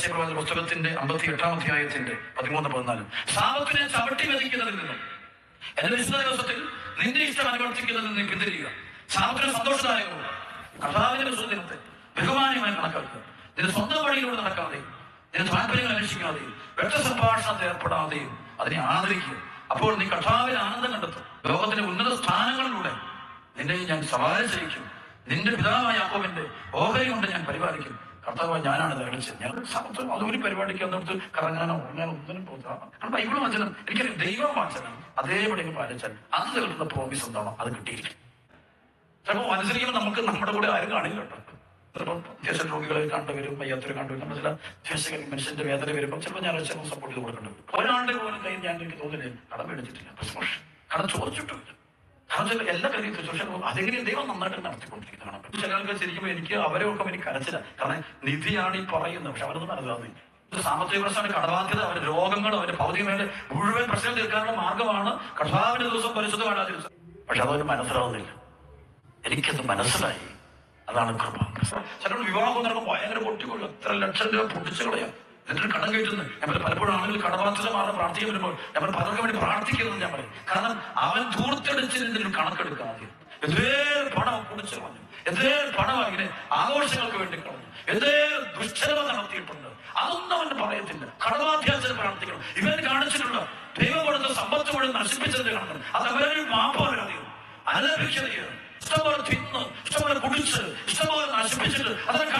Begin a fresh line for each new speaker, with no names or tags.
യശയ്യാപ്രവാചക പുസ്തകത്തിന്റെ 58-ാം അധ്യായത്തിന്റെ 13-14. സാപത്തിനെ ചവിട്ടി മെതിക്കുന്നതിൽ നിന്നും എന്റെ വിശുദ്ധ ദിവസത്തിൽ നിന്റെ ഇഷ്ടം അനുവർത്തിക്കുന്നതിൽ നിന്ന് പിന്തിരിയുക. സാപത്തിന് സന്തോഷദായകവും കർത്താവിന്റെ ദിനത്തെ ബഹുമാനമായി കണക്കാക്കുക. നിന്റെ സ്വന്തം വഴിയിലൂടെ നടക്കാതെയും നിന്റെ താല്പര്യങ്ങൾ അന്വേഷിക്കാതെയും വ്യക്തസംഭാഷണത്തിൽ ഏർപ്പെടാതെയും അതിനെ ആദരിക്കുക. അപ്പോൾ നീ കർത്താവിൽ ആനന്ദം കണ്ടെത്തും. ലോകത്തിന്റെ ഉന്നത സ്ഥാനങ്ങളിലൂടെ നിന്നെ ഞാൻ സവാരി ചെയ്യിക്കും. നിന്റെ പിതാവായ യാക്കോബിന്റെ ഓഹരി കൊണ്ട് ഞാൻ പരിപാലിക്കും. കർത്താവ് ഞാനാണ് ധരിച്ചത്. ഞാൻ സമത്വം അതൊരു പരിപാടിക്ക് അന്നടുത്ത് കറങ്ങാനോ ഉറങ്ങാനോ ഒന്നിനും പോകാം. കാരണം ബൈബിൾ വചനം എനിക്കൊരു ദൈവം വാചനം അതേപടി പാലിച്ചാൽ അന്ന് കിട്ടുന്ന പ്രോമിസ് എന്താണോ അത് കിട്ടിയിരിക്കും. ചിലപ്പോൾ അനുസരിക്കുമ്പോൾ നമുക്ക് നമ്മുടെ കൂടെ ആരും കാണില്ല കേട്ടോ. ചിലപ്പോൾ അത്യാവശ്യം രോഗികളെ കണ്ടുവരും, വയ്യാത്തൊരു കണ്ടുവരും. നമ്മൾ ചില അത്യാവശ്യം മനുഷ്യന്റെ വേദന വരുമ്പോൾ ചിലപ്പോൾ ഞാൻ സപ്പോർട്ട് ചെയ്ത് കൊടുക്കേണ്ടി വരും. ഒരാളുടെ പോലും കയ്യിൽ ഞാൻ എനിക്ക് തോന്നില്ല കടം മേടിച്ചിട്ടില്ല, കടം ചോദിച്ചിട്ടില്ല. കാരണം എല്ലാ കാര്യത്തിലും പക്ഷേ അതെങ്ങനെ ദൈവം നന്നായിട്ട് നടത്തിക്കൊണ്ടിരിക്കുന്നതാണ്. ചില ആൾക്കാർ ശരിക്കും എനിക്ക് അവരെ ഒക്കെ എനിക്ക് കരച്ചില്ല. കാരണം നിധിയാണ് ഈ പറയുന്നത്, പക്ഷെ അവരൊന്നും മനസ്സിലാകുന്നില്ല. സാമ്പത്തിക പ്രശ്നമാണ്, കടബാധ്യത, അവരുടെ രോഗങ്ങൾ, അവരുടെ ഭൗതികമേഖല മുഴുവൻ പ്രശ്നം തീർക്കാനുള്ള മാർഗമാണ് കർത്താവിന്റെ ദിവസം പരിശുദ്ധ കാണാതിരുന്നത്. പക്ഷെ അതൊരു മനസ്സിലാവുന്നില്ല. എനിക്കത് മനസ്സിലായി. അതാണ് കൃപ. ചിലപ്പോൾ വിവാഹം നടക്കുമ്പോൾ ഭയങ്കര പൊട്ടിക്കൊള്ളും, എത്ര ലക്ഷം രൂപ പൊട്ടിച്ചു കളയാം. എന്നിട്ട് കടം കയറ്റുന്നത് ഞാൻ പറയും. പലപ്പോഴും ആണെങ്കിൽ കടബാധ്യത മാറാൻ പ്രാർത്ഥിക്കാൻ വരുമ്പോൾ ഞാൻ പലർക്കും വേണ്ടി പ്രാർത്ഥിക്കുന്നത് ഞാൻ പറയും. കാരണം അവൻ ധൂർത്തടിച്ചതിന്റെ കണക്കെടുക്കാതെ എന്തേ പണം കുടിച്ചു കളഞ്ഞു, എന്തേ പണം ഇങ്ങനെ ആഘോഷങ്ങൾക്ക് വേണ്ടി കളഞ്ഞു, എന്തേ ദുഷ്ചരത നടത്തിയിട്ടുണ്ട്, അതൊന്നും അവൻ പറയത്തില്ല. കടബാധ്യത പ്രാർത്ഥിക്കണം. ഇവൻ കാണിച്ചിട്ടുള്ള ദൈവം കൊടുത്ത സമ്പത്ത് മുഴുവൻ നശിപ്പിച്ചതിന്റെ കണക്ക് അത് അവരൊരു മാപ്പാരാധിക്കും, അനപേക്ഷതയാണ്. ഇഷ്ടംപോലെ തിന്ന്, ഇഷ്ടംപോലെ കുടിച്ച്, ഇഷ്ടംപോലെ നശിപ്പിച്ചിട്ട് അതൊക്കെ